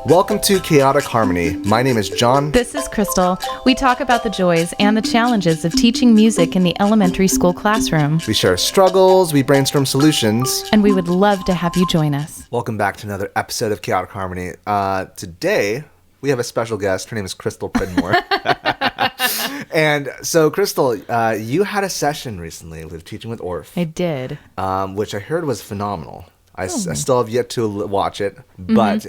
Welcome to Chaotic Harmony. My name is John. This is Crystal. We talk about the joys and the challenges of teaching music in the elementary school classroom. We share struggles, we brainstorm solutions. And we would love to have you join us. Welcome back to another episode of Chaotic Harmony. Today, we have a special guest. Her name is Crystal Pridmore. And so, Crystal, you had a session recently with Teaching With Orff. I did. Which I heard was phenomenal. I still have yet to watch it, but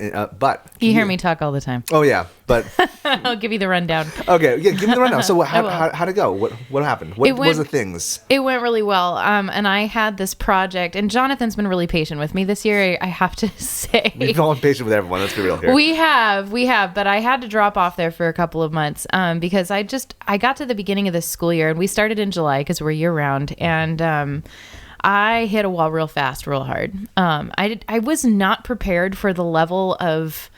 You hear me talk all the time. Oh yeah, but I'll give you the rundown. Okay, yeah, give me the rundown. So how'd it go? What happened? What was the things? It went really well. And I had this project, and Jonathan's been really patient with me this year. I have to say, We've all been patient with everyone. Let's be real here. We have, but I had to drop off there for a couple of months because I got to the beginning of this school year, and we started in July because we're year round, and I hit a wall real fast, real hard. I was not prepared for the level of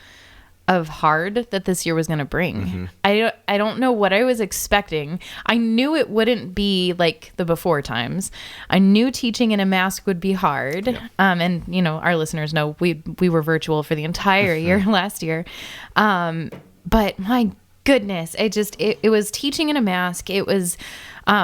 hard that this year was going to bring. Mm-hmm. I don't know what I was expecting. I knew it wouldn't be like the before times. I knew teaching in a mask would be hard. Yeah. And you know, our listeners know we were virtual for the entire year last year. But my goodness, it was teaching in a mask. It was,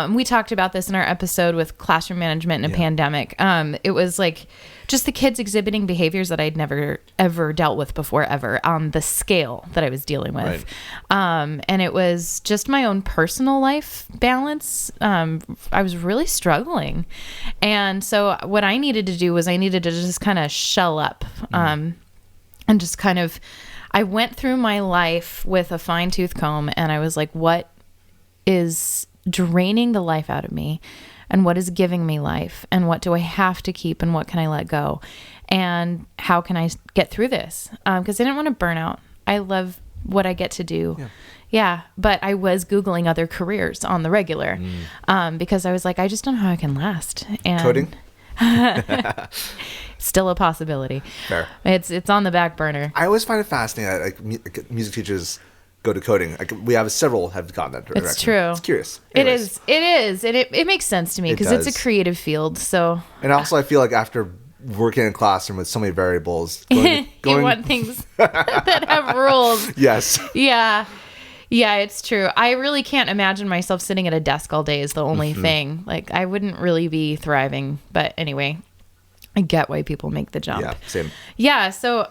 we talked about this in our episode with classroom management in a pandemic. It was like just the kids exhibiting behaviors that I'd never, ever dealt with before, ever on the scale that I was dealing with. Right. And it was just my own personal life balance. I was really struggling. And so what I needed to do was I needed to just kind of shell up, and just kind of, I went through my life with a fine-tooth comb, and I was like, what is draining the life out of me, and what is giving me life, and what do I have to keep, and what can I let go, and how can I get through this? Because I didn't want to burn out. I love what I get to do. Yeah, but I was Googling other careers on the regular, because I was like, I just don't know how I can last. And coding? Still a possibility. Fair. It's on the back burner. I always find it fascinating. Like music teachers go to coding. Like we have several have gone that direction. It's true. It's curious. Anyways. It is. And it makes sense to me because it's a creative field. So. And also I feel like after working in a classroom with so many variables, going you want things that have rules. Yes. Yeah. Yeah, it's true. I really can't imagine myself sitting at a desk all day is the only thing. Like I wouldn't really be thriving. But anyway, I get why people make the jump. Yeah, same. Yeah, so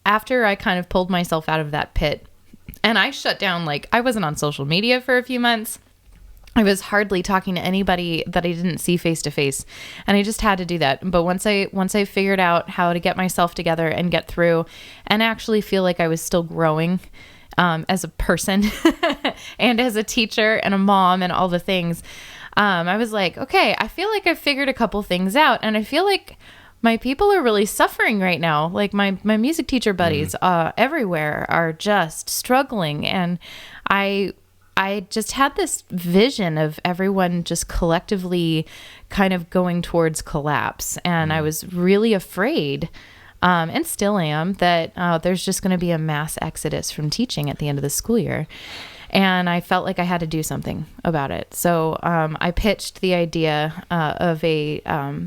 after I kind of pulled myself out of that pit, and I shut down, like I wasn't on social media for a few months. I was hardly talking to anybody that I didn't see face to face, and I just had to do that. But once I figured out how to get myself together and get through, and actually feel like I was still growing as a person and as a teacher and a mom and all the things, I was like, okay, I feel like I've figured a couple things out, and I feel like my people are really suffering right now. Like my music teacher buddies everywhere are just struggling, and I just had this vision of everyone just collectively kind of going towards collapse, and I was really afraid, and still am, that there's just going to be a mass exodus from teaching at the end of the school year. And I felt like I had to do something about it. So I pitched the idea of a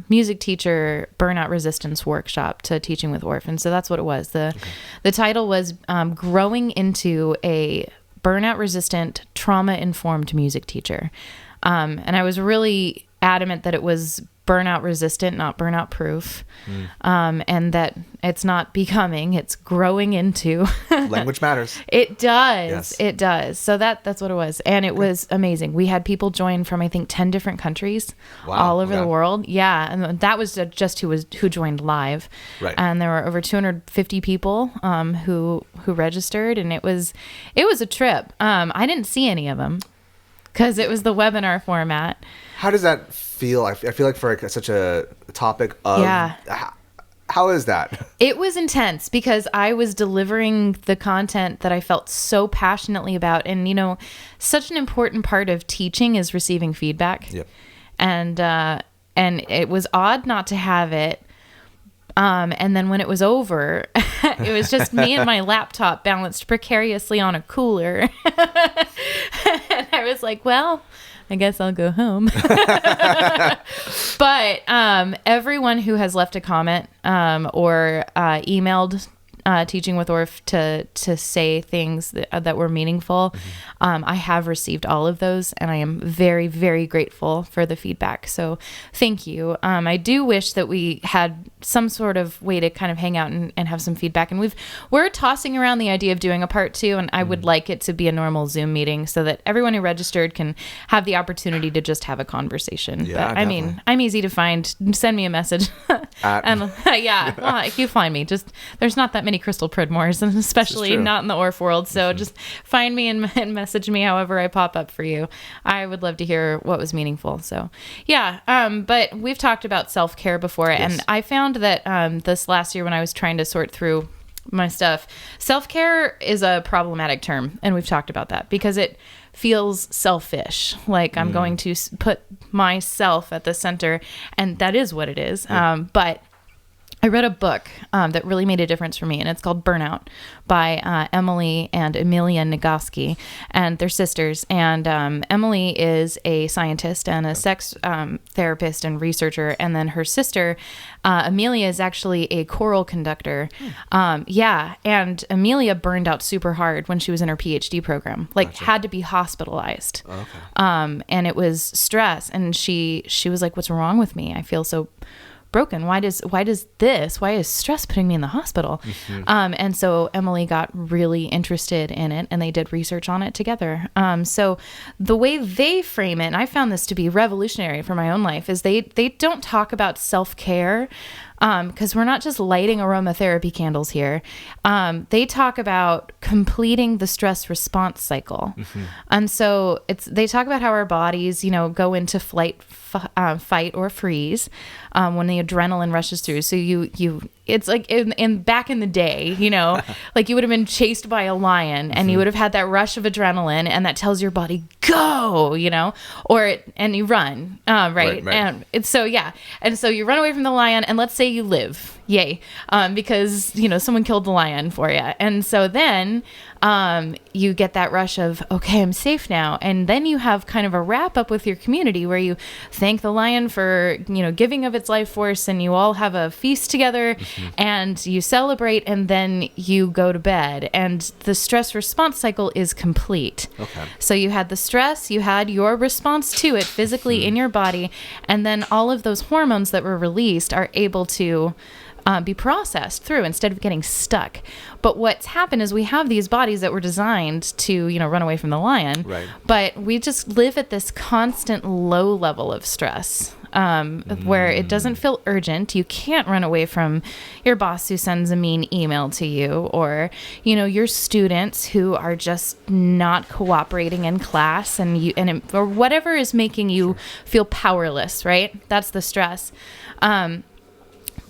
music teacher burnout resistance workshop to Teaching with Orff. And so that's what it was. The title was Growing into a Burnout Resistant, Trauma-Informed Music Teacher. And I was really adamant that it was burnout resistant, not burnout proof. And that it's not becoming, it's growing into. Language matters. It does. Yes. It does. So that's what it was. And it was amazing. We had people join from, I think, 10 different countries all over the world. Yeah. And that was just who joined live. Right. And there were over 250 people who registered. And it was a trip. I didn't see any of them because it was the webinar format. How does that feel? I feel like for such a topic of... Yeah. How is that? It was intense because I was delivering the content that I felt so passionately about. And, you know, such an important part of teaching is receiving feedback. Yep. And it was odd not to have it. And then when it was over, it was just me and my laptop balanced precariously on a cooler. And I was like, well, I guess I'll go home. But everyone who has left a comment or emailed Teaching with Orff to say things that were meaningful. I have received all of those, and I am very, very grateful for the feedback. So thank you. I do wish that we had some sort of way to kind of hang out and have some feedback. And we're tossing around the idea of doing a part 2, and I would like it to be a normal Zoom meeting so that everyone who registered can have the opportunity to just have a conversation. Yeah, but I mean, I'm easy to find. Send me a message. And yeah, well, if you find me, just there's not that many Crystal Pridmores, and especially not in the Orff world. So just find me and message me however I pop up for you. I would love to hear what was meaningful. So yeah, but we've talked about self-care before, and I found that this last year when I was trying to sort through my stuff, self-care is a problematic term, and we've talked about that because it feels selfish, like I'm going to put myself at the center, and that is what it is. But I read a book that really made a difference for me, and it's called Burnout by Emily and Amelia Nagoski, and they're sisters. And Emily is a scientist and a sex therapist and researcher, and then her sister, Amelia, is actually a choral conductor. And Amelia burned out super hard when she was in her PhD program, had to be hospitalized. And it was stress, and she was like, "What's wrong with me? I feel so broken. Why is stress putting me in the hospital?" And so Emily got really interested in it, and they did research on it together. So the way they frame it, and I found this to be revolutionary for my own life, is they don't talk about self-care, because we're not just lighting aromatherapy candles here. They talk about completing the stress response cycle. And so they talk about how our bodies, go into fight or freeze when the adrenaline rushes through. So it's like in back in the day, like you would have been chased by a lion, and you would have had that rush of adrenaline, and that tells your body go, and you run, right? And it's and so you run away from the lion, and let's say you live, yay, because someone killed the lion for you, and so then you get that rush of, okay, I'm safe now, and then you have kind of a wrap up with your community where you thank the lion for giving of its life force, and you all have a feast together, and you celebrate, and then you go to bed, and the stress response cycle is complete. So you had the stress, you had your response to it physically in your body, and then all of those hormones that were released are able to be processed through instead of getting stuck. But what's happened is we have these bodies that were designed to, run away from the lion, but we just live at this constant low level of stress, where it doesn't feel urgent. You can't run away from your boss who sends a mean email to you, or, your students who are just not cooperating in class, or whatever is making you feel powerless, right? That's the stress.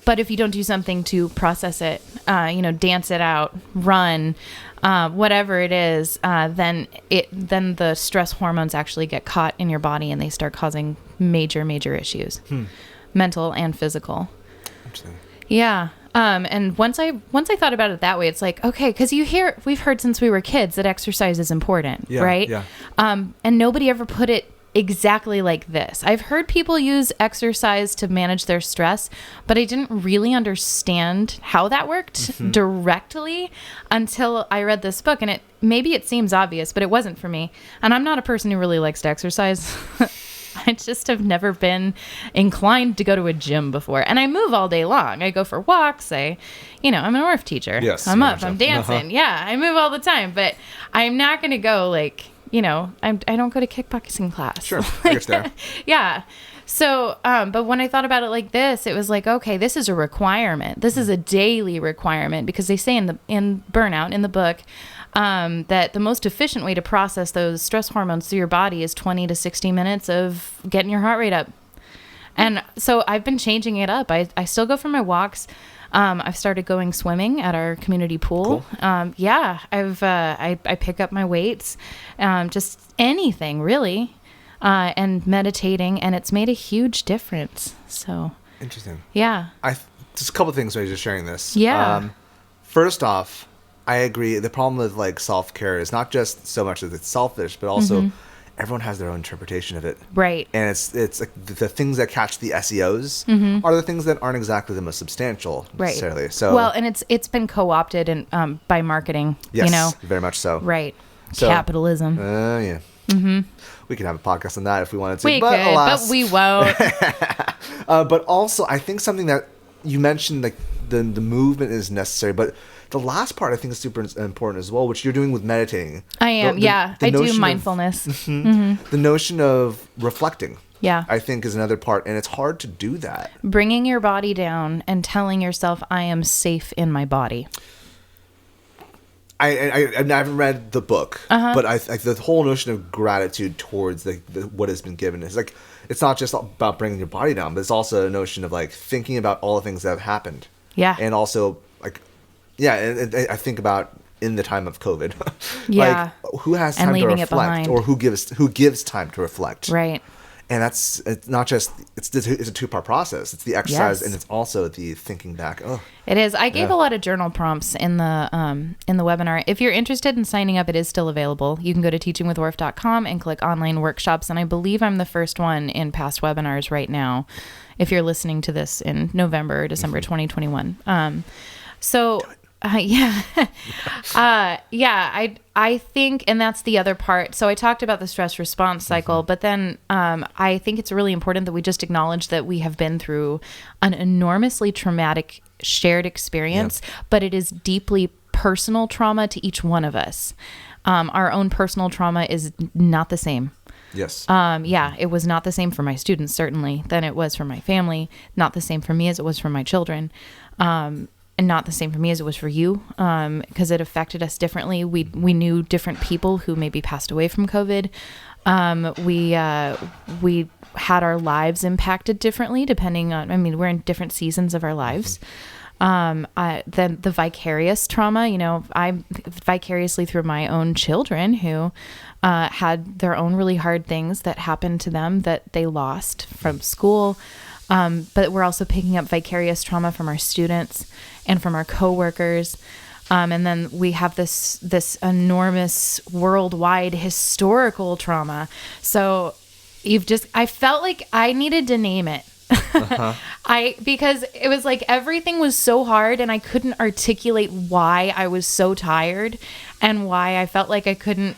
But if you don't do something to process it, dance it out, run, whatever it is, then the stress hormones actually get caught in your body, and they start causing major, major issues, mental and physical. Interesting. Yeah. And once I thought about it that way, it's like, okay, because we've heard since we were kids that exercise is important, right? Yeah. And nobody ever put it exactly like this. I've heard people use exercise to manage their stress, but I didn't really understand how that worked directly until I read this book. And maybe it seems obvious, but it wasn't for me. And I'm not a person who really likes to exercise. I just have never been inclined to go to a gym before. And I move all day long. I go for walks. I'm an Orff teacher. Yes, I'm up. I'm dancing. Yeah, I move all the time. But I'm not going to go I don't go to kickboxing class. Sure, I guess there. Yeah. So, but when I thought about it like this, it was like, okay, this is a requirement. This is a daily requirement, because they say in Burnout, in the book, that the most efficient way to process those stress hormones through your body is 20 to 60 minutes of getting your heart rate up. And so I've been changing it up. I still go for my walks. I've started going swimming at our community pool. Cool. I pick up my weights, just anything really, and meditating, and it's made a huge difference. So interesting. Yeah. Just a couple of things when you're just sharing this. Yeah. First off, I agree. The problem with self-care is not just so much that it's selfish, but also everyone has their own interpretation of it. Right. And it's like the things that catch the SEOs are the things that aren't exactly the most substantial necessarily. Right. So well, and it's been co-opted and by marketing. Yes, very much so. Right. So, capitalism. Yeah. We could have a podcast on that if we wanted to. We could, but we won't. But also, I think something that you mentioned, like the movement is necessary, but the last part I think is super important as well, which you're doing with meditating. I am, I do mindfulness. The notion of reflecting, yeah, I think is another part, and it's hard to do that. Bringing your body down and telling yourself, I am safe in my body. I haven't read the book, but the whole notion of gratitude towards what has been given is like, it's not just about bringing your body down, but it's also a notion of like thinking about all the things that have happened. Yeah. And also like, and I think about in the time of COVID, yeah, like who has time to reflect, or who gives time to reflect, right? And it's not just it's a 2-part process. It's the exercise, and it's also the thinking back. Oh, it is. I gave a lot of journal prompts in the webinar. If you're interested in signing up, it is still available. You can go to teachingwithorff.com and click online workshops. And I believe I'm the first one in past webinars right now. If you're listening to this in November or December 2021, I think, and that's the other part. So I talked about the stress response cycle, but then I think it's really important that we just acknowledge that we have been through an enormously traumatic shared experience, but it is deeply personal trauma to each one of us. Our own personal trauma is not the same. Yes. It was not the same for my students, certainly, than it was for my family. Not the same for me as it was for my children. And not the same for me as it was for you, because it affected us differently. We knew different people who maybe passed away from COVID. We had our lives impacted differently depending on, I mean, we're in different seasons of our lives. Then the vicarious trauma, I vicariously through my own children who had their own really hard things that happened to them that they lost from school. But we're also picking up vicarious trauma from our students and from our coworkers. And then we have this enormous worldwide historical trauma. So I felt like I needed to name it. Because it was like everything was so hard and I couldn't articulate why I was so tired and why I felt like I couldn't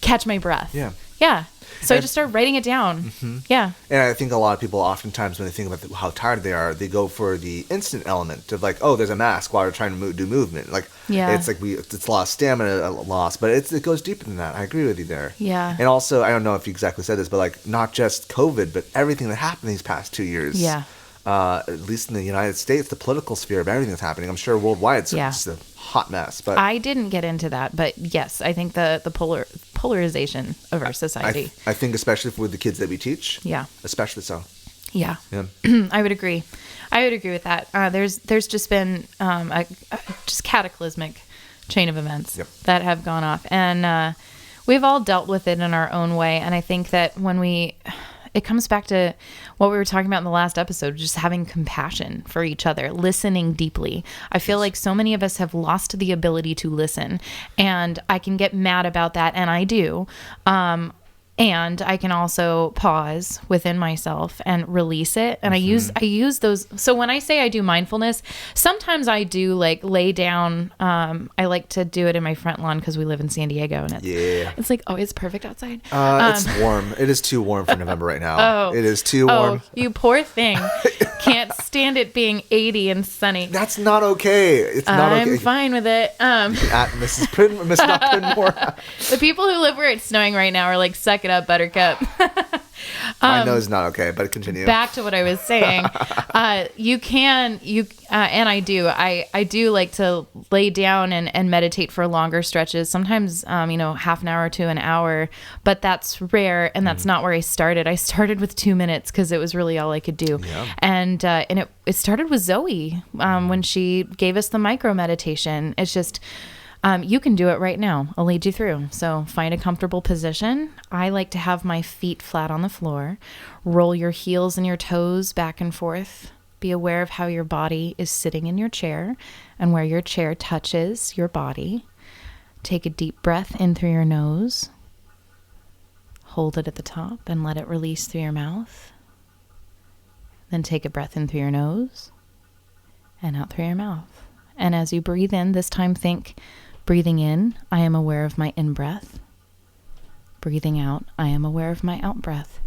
catch my breath. Yeah. So I just started writing it down. Yeah. And I think a lot of people oftentimes when they think about how tired they are, they go for the instant element of like, oh, there's a mask while they're trying to do movement. Like, it's like it's a lot of stamina loss, but it goes deeper than that. I agree with you there. Yeah. And also, I don't know if you exactly said this, but like not just COVID, but everything that happened these past 2 years. Yeah. At least in the United States, the political sphere of everything that's happening. I'm sure worldwide it's just a hot mess. But I didn't get into that, but yes, I think the polarization of our society. I think especially with the kids that we teach. Yeah. Especially so. Yeah. I would agree. with that. There's just been a just cataclysmic chain of events that have gone off, and we've all dealt with it in our own way. And I think that it comes back to what we were talking about in the last episode, just having compassion for each other, listening deeply. I feel like so many of us have lost the ability to listen, and I can get mad about that, and I do. And I can also pause within myself and release it. And I use those. So when I say I do mindfulness, sometimes I do like lay down. I like to do it in my front lawn because we live in San Diego, and it's like always perfect outside. It's warm. It is too warm for November right now. It is too warm. Oh, you poor thing. Can't stand it being 80 and sunny. That's not okay. It's not okay. I'm fine with it. At Mrs. Pridmore. The people who live where it's snowing right now are like, suck it up, buttercup. My nose is not okay, but continue. Back to what I was saying. And I do like to lay down and meditate for longer stretches. Sometimes, half an hour to an hour, but that's rare. And that's not where I started. I started with 2 minutes because it was really all I could do. Yeah. And it started with Zoe, when she gave us the micro meditation. It's just, you can do it right now. I'll lead you through. So find a comfortable position. I like to have my feet flat on the floor. Roll your heels and your toes back and forth. Be aware of how your body is sitting in your chair and where your chair touches your body. Take a deep breath in through your nose. Hold it at the top and let it release through your mouth. Then take a breath in through your nose and out through your mouth. And as you breathe in, this time think, breathing in, I am aware of my in-breath. Breathing out, I am aware of my out-breath.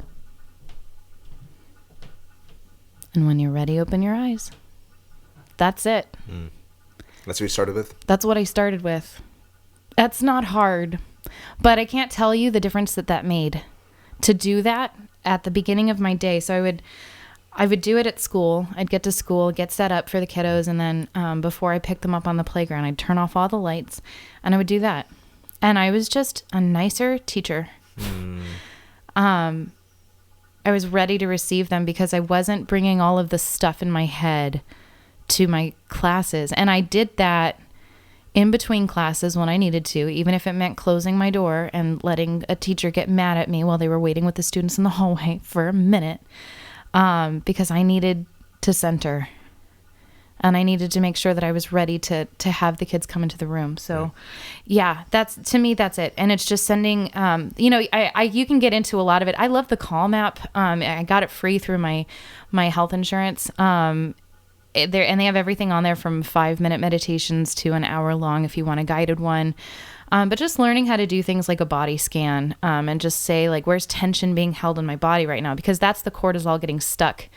And when you're ready, open your eyes. That's it. That's what you started with? That's what I started with. That's not hard. But I can't tell you the difference that made to do that at the beginning of my day. So I would do it at school. I'd get to school, get set up for the kiddos. And then before I picked them up on the playground, I'd turn off all the lights and I would do that. And I was just a nicer teacher. I was ready to receive them because I wasn't bringing all of the stuff in my head to my classes. And I did that in between classes when I needed to, even if it meant closing my door and letting a teacher get mad at me while they were waiting with the students in the hallway for a minute, because I needed to center and I needed to make sure that I was ready to have the kids come into the room. So yeah, to me, that's it. And it's just sending, you can get into a lot of it. I love the Calm app. I got it free through my health insurance. And they have everything on there from 5-minute meditations to an hour long if you want a guided one. But just learning how to do things like a body scan and just say, like, where's tension being held in my body right now? Because that's the cortisol getting stuck.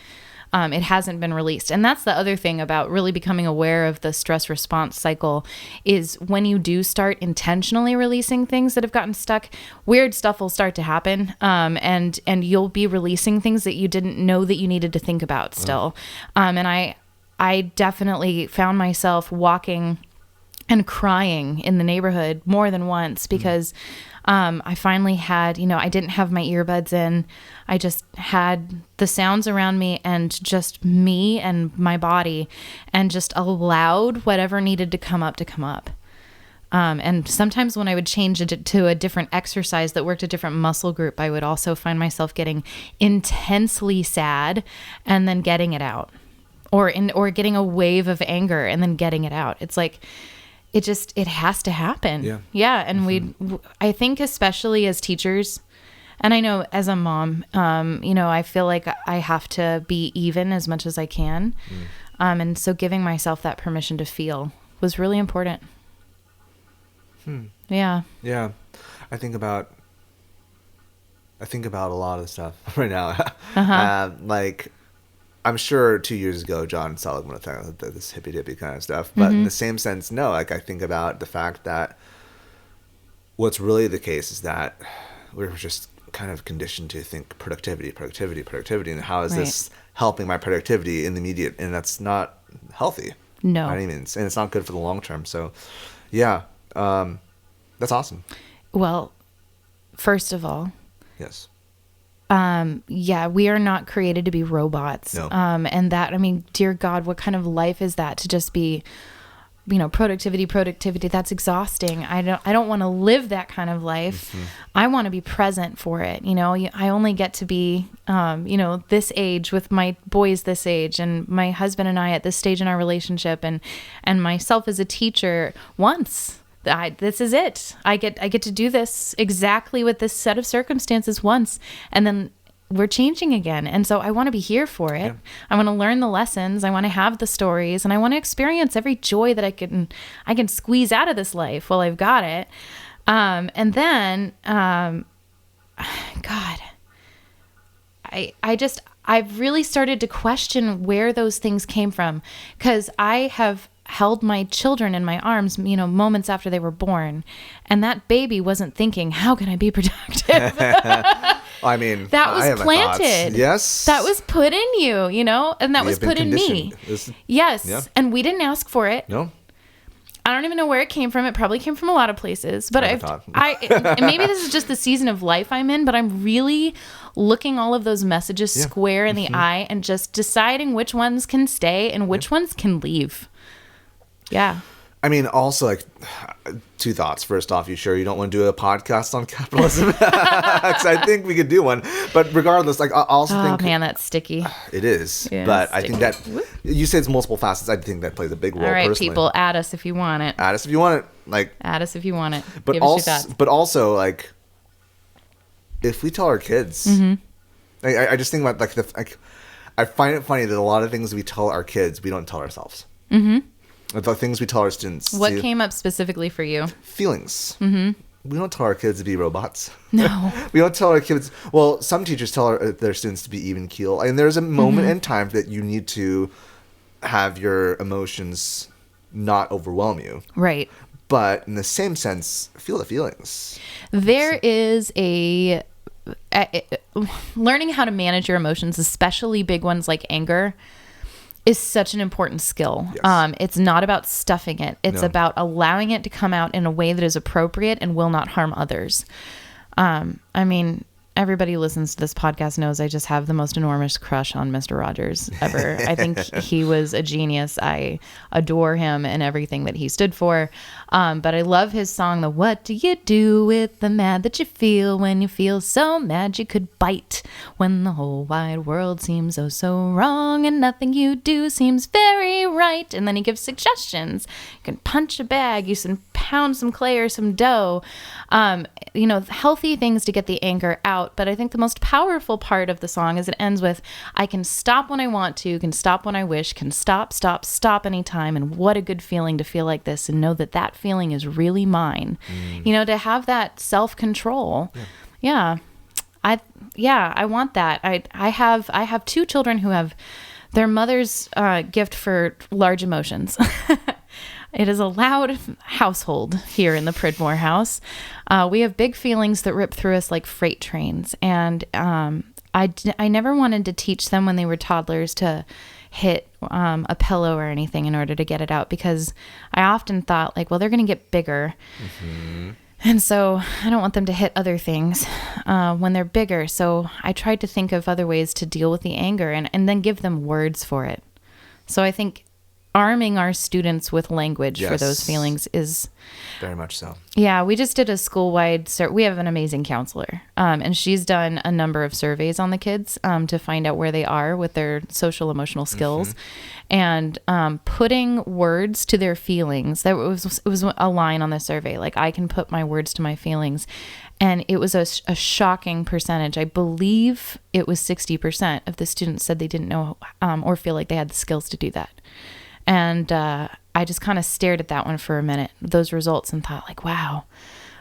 It hasn't been released. And that's the other thing about really becoming aware of the stress response cycle is when you do start intentionally releasing things that have gotten stuck, weird stuff will start to happen. And you'll be releasing things that you didn't know that you needed to think about still. And I definitely found myself walking and crying in the neighborhood more than once because I finally had, I didn't have my earbuds in. I just had the sounds around me and just me and my body and just allowed whatever needed to come up. And sometimes when I would change it to a different exercise that worked a different muscle group, I would also find myself getting intensely sad and then getting it out. Or getting a wave of anger and then getting it out. It's like, it has to happen. Yeah. And I think especially as teachers, and I know as a mom, I feel like I have to be even as much as I can. And so giving myself that permission to feel was really important. Yeah. Yeah. I think about a lot of stuff right now. Like, I'm sure 2 years ago, John Seligman would have thought this hippy-dippy kind of stuff. But in the same sense, no. Like, I think about the fact that what's really the case is that we're just kind of conditioned to think productivity. And how is this helping my productivity in the immediate? And that's not healthy. No. By any means. And it's not good for the long term. So, yeah. That's awesome. Well, first of all. Yes. We are not created to be robots. No. And that, dear God, what kind of life is that to just be, productivity, that's exhausting. I don't want to live that kind of life. I want to be present for it. I only get to be, this age with my boys this age and my husband and I at this stage in our relationship and myself as a teacher once. This is it. I get to do this exactly with this set of circumstances once, and then we're changing again. And so I want to be here for it. Yeah. I want to learn the lessons. I want to have the stories, and I want to experience every joy that I can squeeze out of this life while I've got it. And then, God, I've really started to question where those things came from, because I have held my children in my arms, moments after they were born. And that baby wasn't thinking, how can I be productive? That was planted. Yes. That was put in you, and that was put in me. Yes. Yeah. And we didn't ask for it. No. I don't even know where it came from. It probably came from a lot of places, but and maybe this is just the season of life I'm in, but I'm really looking all of those messages square in the eye and just deciding which ones can stay and which ones can leave. Yeah. Also, like, two thoughts. First off, you sure you don't want to do a podcast on capitalism? Because I think we could do one. But regardless, like, I also think... Oh, man, that's sticky. It is. Yeah, but I think that... You say it's multiple facets. I think that plays a big role, personally. All right, people, add us if you want it. Add us if you want it. Like, add us if you want it. But Give us your thoughts. But also, like... if we tell our kids, I just think about like I find it funny that a lot of things we tell our kids, we don't tell ourselves. The things we tell our students. What came up specifically for you? Feelings. We don't tell our kids to be robots. No. We don't tell our kids. Well, some teachers tell their students to be even keel. And there's a moment in time that you need to have your emotions not overwhelm you. Right. But in the same sense, feel the feelings. There is learning how to manage your emotions, especially big ones like anger, is such an important skill. Yes. It's not about stuffing it. It's about allowing it to come out in a way that is appropriate and will not harm others. I mean, everybody who listens to this podcast knows I just have the most enormous crush on Mr. Rogers ever. I think he was a genius. I adore him and everything that he stood for. But I love his song, the "What do you do with the mad that you feel when you feel so mad you could bite? When the whole wide world seems oh so wrong and nothing you do seems very right." And then he gives suggestions. You can punch a bag, you can pound some clay or some dough. Healthy things to get the anger out. But I think the most powerful part of the song is it ends with, "I can stop when I want to, can stop when I wish, can stop anytime. And what a good feeling to feel like this and know that that feeling is really mine." To have that self-control. Yeah. I want that. I have two children who have their mother's gift for large emotions. It is a loud household here in the Pridmore house. We have big feelings that rip through us like freight trains. And I never wanted to teach them when they were toddlers to hit a pillow or anything in order to get it out, because I often thought like, well, they're going to get bigger. And so I don't want them to hit other things when they're bigger. So I tried to think of other ways to deal with the anger and then give them words for it. So I think arming our students with language for those feelings is very much so. Yeah, we just did a school-wide we have an amazing counselor, and she's done a number of surveys on the kids to find out where they are with their social emotional skills, and putting words to their feelings. It was a line on the survey, like, I can put my words to my feelings, and it was a shocking percentage. I believe it was 60% of the students said they didn't know or feel like they had the skills to do that. And I just kind of stared at that one for a minute, those results, and thought like, wow,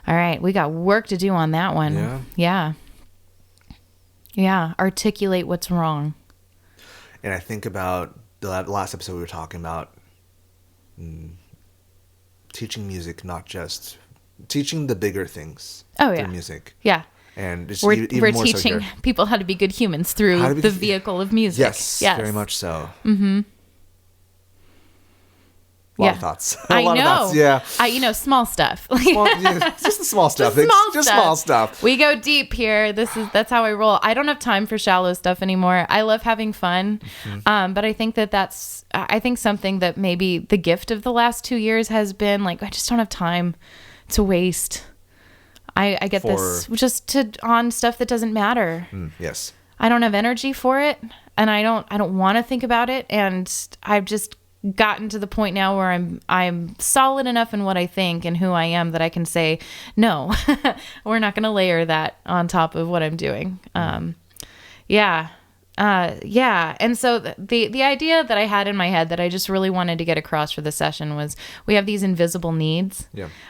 all right, we got work to do on that one. Yeah. Articulate what's wrong. And I think about the last episode we were talking about teaching music, not just teaching the bigger things through music. Yeah. And just we're more teaching so people how to be good humans through the vehicle of music. Yes, very much so. A lot of thoughts. I know. Of thoughts, yeah. Small stuff. Just the small stuff. Just small stuff. We go deep here. That's how I roll. I don't have time for shallow stuff anymore. I love having fun. But I think that's something that maybe the gift of the last 2 years has been like, I just don't have time to waste. I get this just on stuff that doesn't matter. Yes. I don't have energy for it, and I don't want to think about it, and I've just gotten to the point now where I'm solid enough in what I think and who I am that I can say, no, we're not going to layer that on top of what I'm doing. And so the idea that I had in my head that I just really wanted to get across for the session was, we have these invisible needs,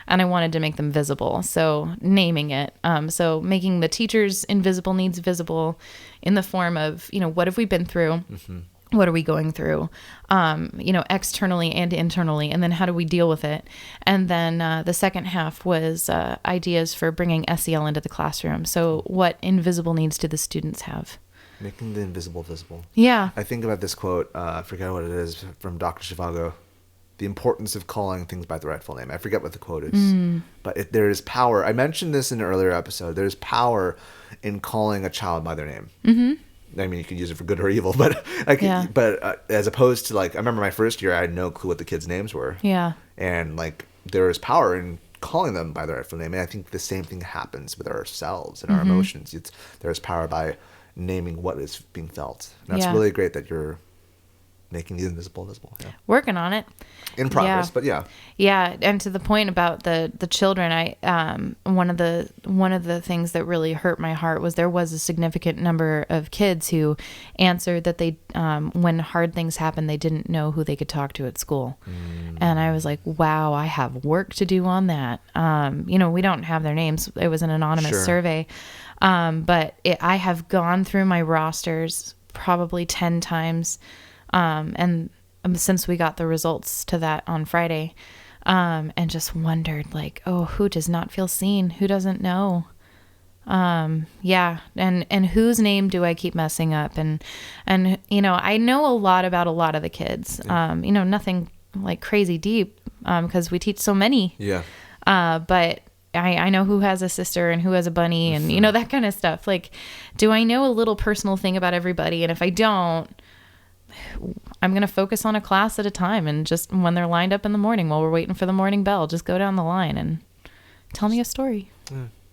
and I wanted to make them visible. So naming it, so making the teacher's invisible needs visible in the form of, what have we been through? What are we going through, externally and internally, and then how do we deal with it? And then the second half was ideas for bringing SEL into the classroom. So what invisible needs do the students have? Making the invisible visible. Yeah. I think about this quote, I forget what it is, from Dr. Zhivago, the importance of calling things by the rightful name. I forget what the quote is, but there is power. I mentioned this in an earlier episode. There's power in calling a child by their name. I mean, you can use it for good or evil, but as opposed to, like, I remember my first year, I had no clue what the kids' names were. Yeah. And, like, there is power in calling them by their rightful name. And I think the same thing happens with ourselves and our emotions. There's power by naming what is being felt. And that's really great that you're making the invisible visible. Yeah. Working on it. In progress, but yeah. Yeah, and to the point about the children, one of the things that really hurt my heart was there was a significant number of kids who answered that they when hard things happened, they didn't know who they could talk to at school. And I was like, wow, I have work to do on that. We don't have their names. It was an anonymous survey. But I have gone through my rosters probably 10 times. And since we got the results to that on Friday, and just wondered like, oh, who does not feel seen? Who doesn't know? Yeah. And whose name do I keep messing up? And, I know a lot about a lot of the kids, nothing like crazy deep, cause we teach so many, but I know who has a sister and who has a bunny and, that kind of stuff. Like, do I know a little personal thing about everybody? And if I don't, I'm going to focus on a class at a time, and just when they're lined up in the morning while we're waiting for the morning bell, just go down the line and tell me a story.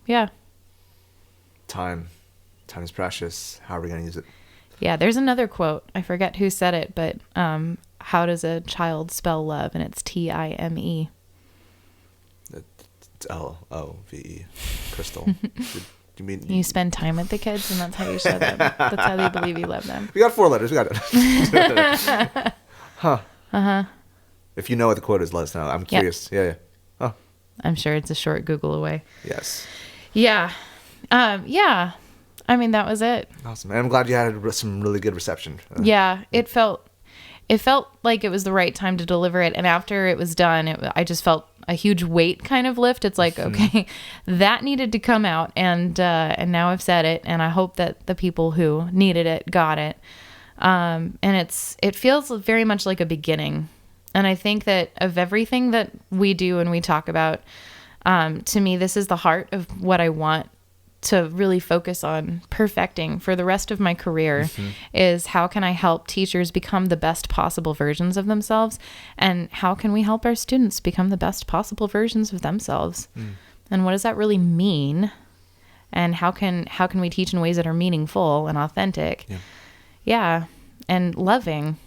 Yeah. Time is precious. How are we going to use it? Yeah. There's another quote. I forget who said it, but how does a child spell love? And it's Time. It's Love. Crystal. You mean you spend time with the kids, and that's how you show them. That's how they believe you love them. We got 4 letters. We got it. Huh. If you know what the quote is, let us know. I'm curious. Yeah. Huh. I'm sure it's a short Google away. Yes. Yeah. Yeah. I mean, that was it. Awesome. And I'm glad you had some really good reception. Yeah. It felt like it was the right time to deliver it. And after it was done, I just felt a huge weight kind of lift. It's like, okay, that needed to come out. And now I've said it, and I hope that the people who needed it got it. And it feels very much like a beginning. And I think that of everything that we do and we talk about, to me, this is the heart of what I want to really focus on perfecting for the rest of my career, is how can I help teachers become the best possible versions of themselves, and how can we help our students become the best possible versions of themselves? And what does that really mean? And how can we teach in ways that are meaningful and authentic? Yeah. And loving.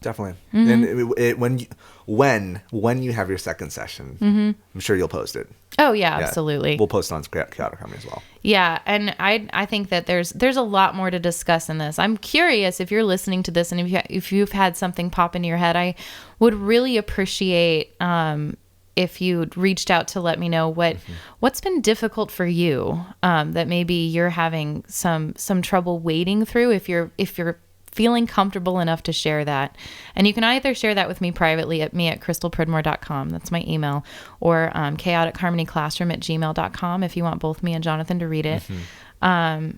Definitely. And when you have your second session, I'm sure you'll post it. Oh yeah, absolutely. We'll post it on Chaotic Harmony as well. Yeah, and I think that there's a lot more to discuss in this. I'm curious if you're listening to this, and if you've had something pop into your head, I would really appreciate if you'd reached out to let me know what's been difficult for you, that maybe you're having some trouble wading through. If you're feeling comfortable enough to share that. And you can either share that with me privately at crystalpridmore.com. That's my email. Or chaoticharmonyclassroom@gmail.com if you want both me and Jonathan to read it. I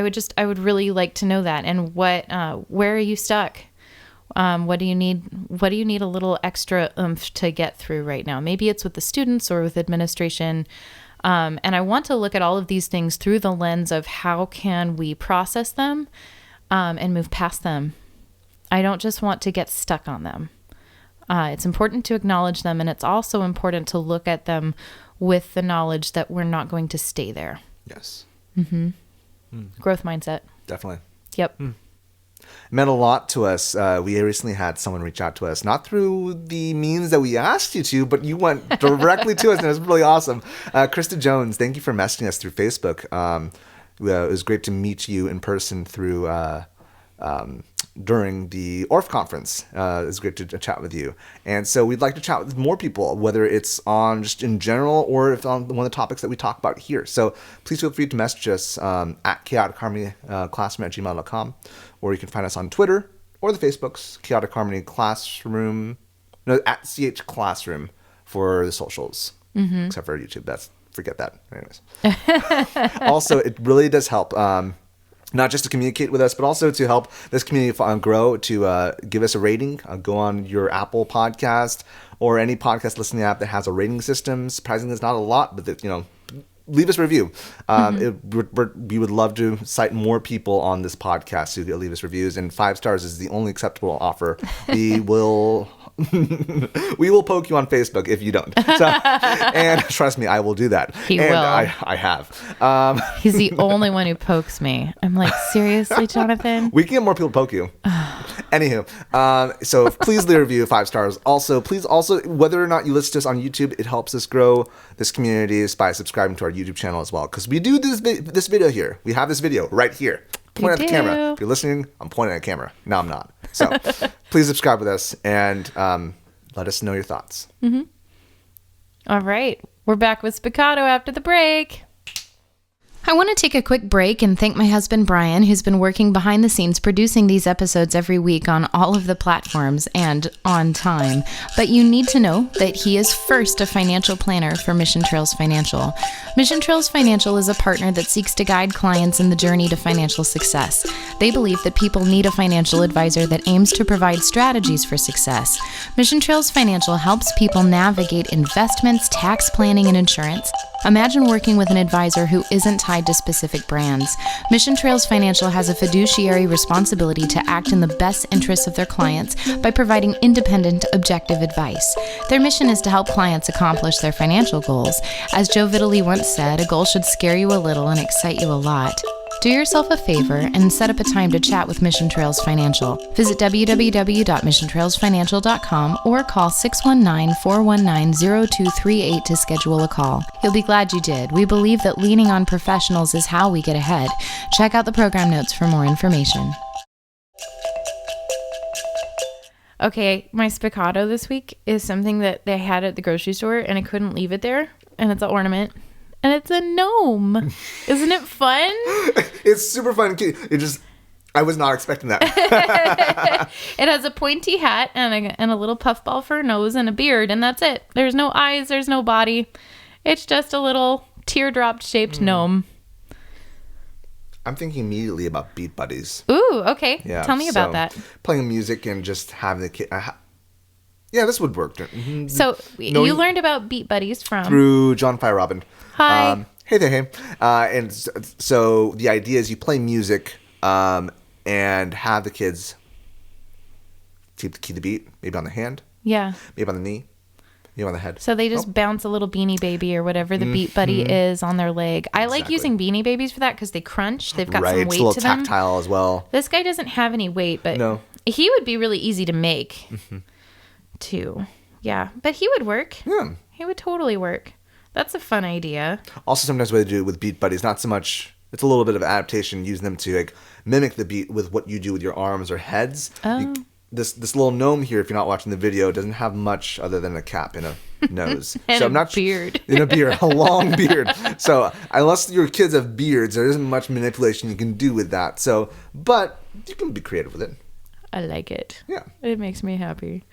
would really like to know that. And where are you stuck? What do you need a little extra oomph to get through right now? Maybe it's with the students or with administration. And I want to look at all of these things through the lens of how can we process them and move past them. I don't just want to get stuck on them. It's important to acknowledge them, and it's also important to look at them with the knowledge that we're not going to stay there. Yes. Growth mindset. Definitely. Yep. It meant a lot to us. We recently had someone reach out to us, not through the means that we asked you to, but you went directly to us, and it was really awesome. Krista Jones, thank you for messaging us through Facebook. It was great to meet you in person through during the Orff conference. It was great to chat with you. And so we'd like to chat with more people, whether it's on just in general or if on one of the topics that we talk about here. So please feel free to message us at chaoticharmonyclassroom@gmail.com, or you can find us on Twitter or the Facebooks, Chaotic Harmony Classroom, at CH Classroom for the socials, except for YouTube. Forget that. Anyways. Also, it really does help, not just to communicate with us, but also to help this community grow, to give us a rating. Go on your Apple podcast or any podcast listening app that has a rating system. Surprisingly, there's not a lot, but leave us a review. We would love to cite more people on this podcast who leave us reviews, and 5 stars is the only acceptable offer. We will poke you on Facebook if you don't. So, and trust me, I will do that. He will. I have. He's the only one who pokes me. I'm like, seriously, Jonathan? We can get more people to poke you. Anywho, so please leave a review, 5 stars. Also, please whether or not you listen to us on YouTube, it helps us grow this community by subscribing to our YouTube channel as well. Because we do this video here. We have this video right here. Point at the camera. If you're listening, I'm pointing at the camera. No, I'm not. So please subscribe with us and let us know your thoughts. Mm-hmm. All right. We're back with Spiccato after the break. I want to take a quick break and thank my husband, Bryan, who's been working behind the scenes producing these episodes every week on all of the platforms and on time. But you need to know that he is first a financial planner for Mission Trails Financial. Mission Trails Financial is a partner that seeks to guide clients in the journey to financial success. They believe that people need a financial advisor that aims to provide strategies for success. Mission Trails Financial helps people navigate investments, tax planning, and insurance. Imagine working with an advisor who isn't tied to specific brands. Mission Trails Financial has a fiduciary responsibility to act in the best interests of their clients by providing independent, objective advice. Their mission is to help clients accomplish their financial goals. As Joe Vitale once said, a goal should scare you a little and excite you a lot. Do yourself a favor and set up a time to chat with Mission Trails Financial. Visit www.missiontrailsfinancial.com or call 619-419-0238 to schedule a call. You'll be glad you did. We believe that leaning on professionals is how we get ahead. Check out the program notes for more information. Okay, my Spiccato this week is something that they had at the grocery store and I couldn't leave it there. And it's an ornament. And it's a gnome. Isn't it fun? It's super fun. I was not expecting that. It has a pointy hat and a little puffball for a nose and a beard, and that's it. There's no eyes. There's no body. It's just a little teardrop-shaped gnome. I'm thinking immediately about Beat Buddies. Ooh, okay. Yeah, Tell me about that. Playing music and just having the kid... yeah, this would work. So you learned about Beat Buddies through John Fire Robin. Hi. Hey there, hey. And so the idea is you play music and have the kids keep the beat, maybe on the hand. Yeah. Maybe on the knee. Maybe on the head. So they just bounce a little Beanie Baby or whatever the Beat Buddy is on their leg. I like using Beanie Babies for that because they crunch. They've got some weight to them. It's a little tactile as well. This guy doesn't have any weight, but he would be really easy to make too. Yeah, but he would work. Yeah. He would totally work. That's a fun idea. Also, sometimes what they do it with Beat Buddies, not so much, it's a little bit of adaptation, using them to like mimic the beat with what you do with your arms or heads. Oh. This little gnome here, if you're not watching the video, doesn't have much other than a cap and a nose. And a beard. And a beard, a long beard. So unless your kids have beards, there isn't much manipulation you can do with that. So, but you can be creative with it. I like it. Yeah. It makes me happy.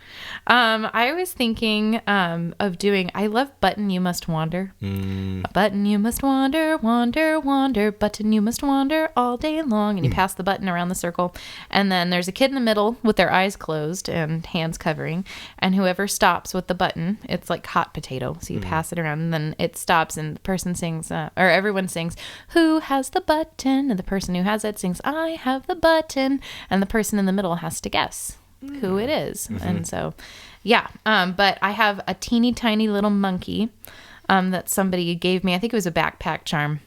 I was thinking of doing, I love Button You Must Wander. A button you must wander, wander, wander. Button you must wander all day long. And you pass the button around the circle. And then there's a kid in the middle with their eyes closed and hands covering. And whoever stops with the button, it's like hot potato. So you pass it around and then it stops and the person sings, or everyone sings, "Who has the button?" And the person who has it sings, "I have the button." And the person in the middle has to guess who it is. And so but I have a teeny tiny little monkey that somebody gave me. I think it was a backpack charm,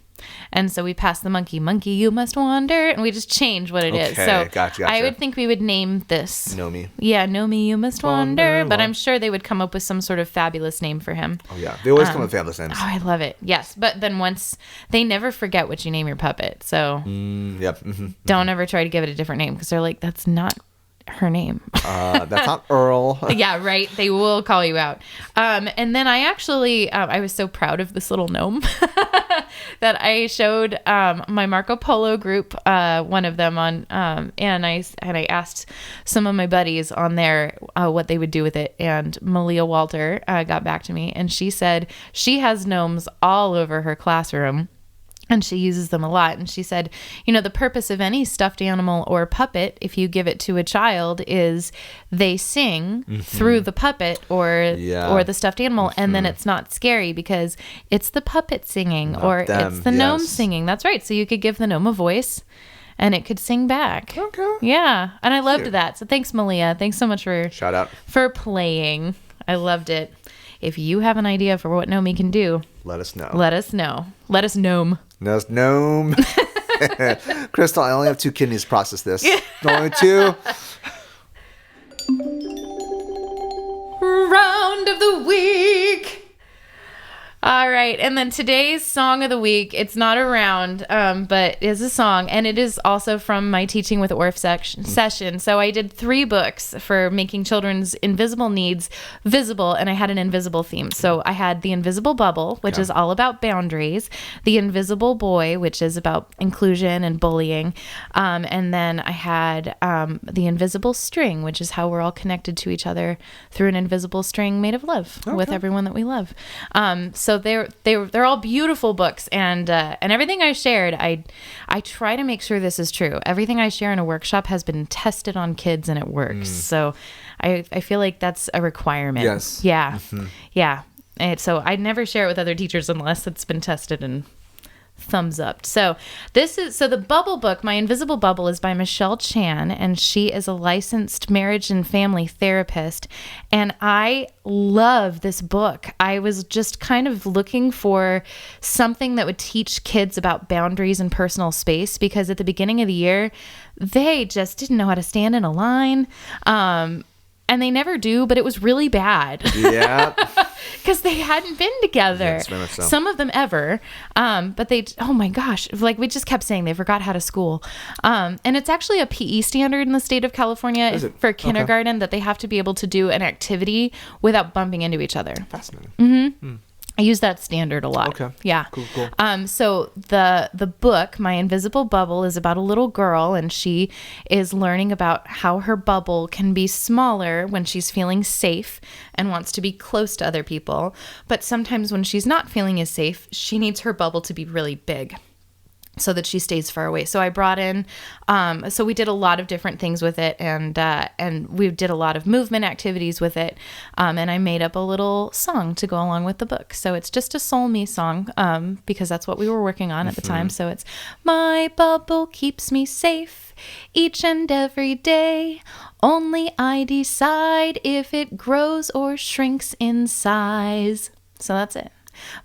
and so we passed the monkey you must wander, and we just changed what it is. So gotcha. I would think we would name this Nomi. Yeah, Nomi you must wander, but I'm sure they would come up with some sort of fabulous name for him. Oh yeah, they always come with fabulous names. Oh, I love it. Yes, but then once they never forget what you name your puppet, so don't ever try to give it a different name because they're like, that's not her name. That's not Earl. Yeah, right. They will call you out. And then I actually, I was so proud of this little gnome that I showed my Marco Polo group, one of them on, and I asked some of my buddies on there what they would do with it. And Malia Walter got back to me, and she said she has gnomes all over her classroom. And she uses them a lot. And she said, the purpose of any stuffed animal or puppet, if you give it to a child, is they sing through the puppet or the stuffed animal. And then it's not scary because it's the puppet singing it's the gnome singing. That's right. So you could give the gnome a voice and it could sing back. Okay. Yeah. And I loved that. So thanks, Malia. Thanks so much shout out for playing. I loved it. If you have an idea for what Nomi can do, let us know. Let us know. Let us gnome. Gnome. Crystal, I only have 2 kidneys to process this. Only 2. round of the week. All right, and then today's song of the week, it's not a round, but is a song, and it is also from my Teaching with Orff session. So I did 3 books for making children's invisible needs visible, and I had an invisible theme. So I had The Invisible Bubble, which is all about boundaries, The Invisible Boy, which is about inclusion and bullying, and then I had The Invisible String, which is how we're all connected to each other through an invisible string made of love with everyone that we love. So they're all beautiful books, and everything I shared, I try to make sure this is true. Everything I share in a workshop has been tested on kids, and it works. So I feel like that's a requirement. Yes. Yeah. Mm-hmm. Yeah. And so I never share it with other teachers unless it's been tested and thumbs up. So the Bubble book, My Invisible Bubble, is by Michelle Chan, and she is a licensed marriage and family therapist. And I love this book. I was just kind of looking for something that would teach kids about boundaries and personal space, because at the beginning of the year, they just didn't know how to stand in a line. And they never do, but it was really bad. Yeah. Because they hadn't been together. Yes, very much so. Some of them ever. But oh my gosh, like we just kept saying they forgot how to school. And it's actually a PE standard in the state of California for kindergarten that they have to be able to do an activity without bumping into each other. Fascinating. Mm-hmm. I use that standard a lot. Okay. Yeah. Cool. So the book, My Invisible Bubble, is about a little girl, and she is learning about how her bubble can be smaller when she's feeling safe and wants to be close to other people. But sometimes when she's not feeling as safe, she needs her bubble to be really big so that she stays far away. So I brought in, so we did a lot of different things with it, and we did a lot of movement activities with it, and I made up a little song to go along with the book. So it's just a Soul Me song, because that's what we were working on at the time. So it's, my bubble keeps me safe each and every day. Only I decide if it grows or shrinks in size. So that's it.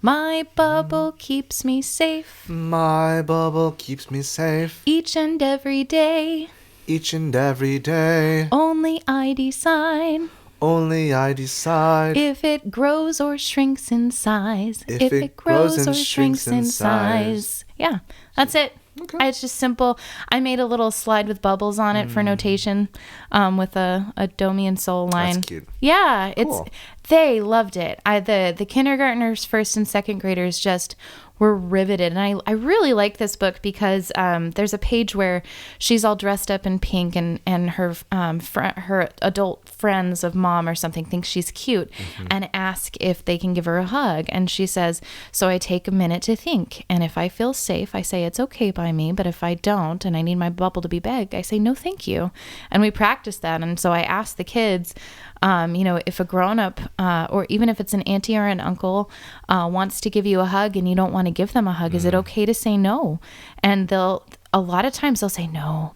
My bubble keeps me safe. My bubble keeps me safe. Each and every day. Each and every day. Only I decide. Only I decide. If it grows or shrinks in size. If it grows or shrinks in size. Yeah, that's it. Okay. It's just simple. I made a little slide with bubbles on it for notation, with a Domi and Soul line. That's cute. Yeah, Cool. They loved it. The kindergartners, first and second graders just were riveted. And I really like this book because there's a page where she's all dressed up in pink, and her her adult friends of mom or something think she's cute, and ask if they can give her a hug. And she says, so I take a minute to think. And if I feel safe, I say it's okay by me. But if I don't, and I need my bubble to be big, I say no thank you. And we practice that. And so I asked the kids, if a grown-up, or even if it's an auntie or an uncle, wants to give you a hug and you don't want to give them a hug, is it okay to say no? And a lot of times they'll say no.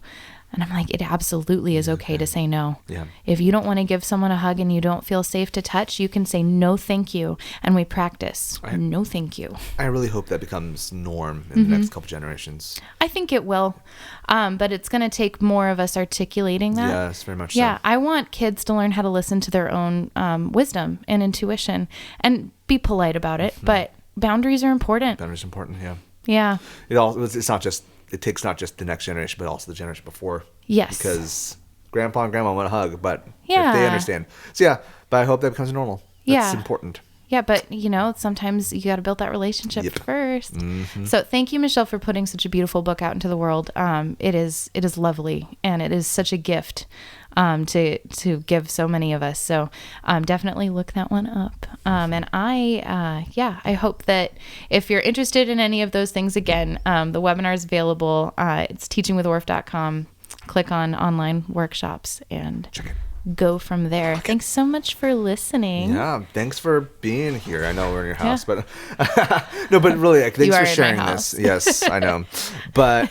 And I'm like, it absolutely is okay to say no. Yeah. If you don't want to give someone a hug and you don't feel safe to touch, you can say no thank you. And we practice no thank you. I really hope that becomes norm in the next couple generations. I think it will. But it's going to take more of us articulating that. Yes, very much Yeah, so. I want kids to learn how to listen to their own wisdom and intuition and be polite about it. But boundaries are important. Boundaries are important, yeah. Yeah. It takes not just the next generation, but also the generation before. Yes. Because grandpa and grandma want a hug, but Yeah. if they understand. So yeah, but I hope that becomes normal. That's Yeah. important. Yeah, but sometimes you got to build that relationship first. Mm-hmm. So thank you, Michelle, for putting such a beautiful book out into the world. It is lovely, and it is such a gift to give so many of us. So definitely look that one up. And I hope that if you're interested in any of those things, again, the webinar is available. It's teachingwithorff.com. Click on online workshops and Check it. Go from there. Thanks so much for listening. Yeah, thanks for being here. I know we're in your house, but no, but really, thanks for sharing this. Yes, I know. But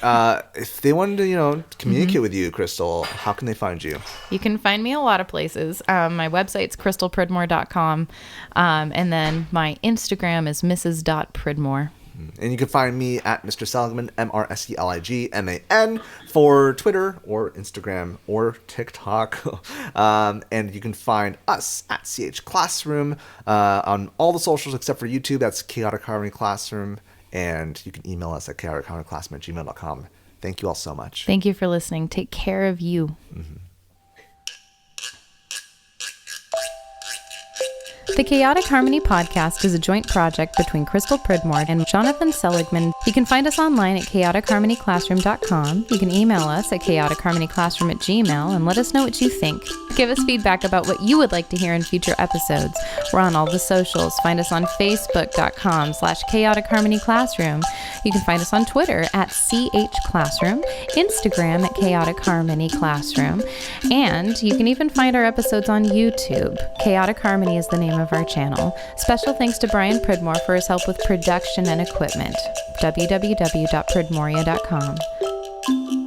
if they wanted to, communicate with you, Crystal, how can they find you? You can find me a lot of places. My website's crystalpridmore.com, and then my Instagram is mrs.pridmore. And you can find me at Mr. Seligman, MrSeligman, for Twitter or Instagram or TikTok. And you can find us at CH Classroom on all the socials except for YouTube. That's Chaotic Harmony Classroom. And you can email us at chaoticharmonyclassroom@gmail.com. Thank you all so much. Thank you for listening. Take care of you. The Chaotic Harmony podcast is a joint project between Crystal Pridmore and Jonathan Seligman. You can find us online at chaoticharmonyclassroom.com. You can email us at chaoticharmonyclassroom@gmail and let us know what you think. Give us feedback about what you would like to hear in future episodes. We're on all the socials. Find us on facebook.com/chaoticharmonyclassroom. You can find us on Twitter at CHClassroom, Instagram at Chaotic Harmony Classroom, and you can even find our episodes on YouTube. Chaotic Harmony is the name of our channel. Special thanks to Bryan Pridmore for his help with production and equipment. www.pridmoria.com.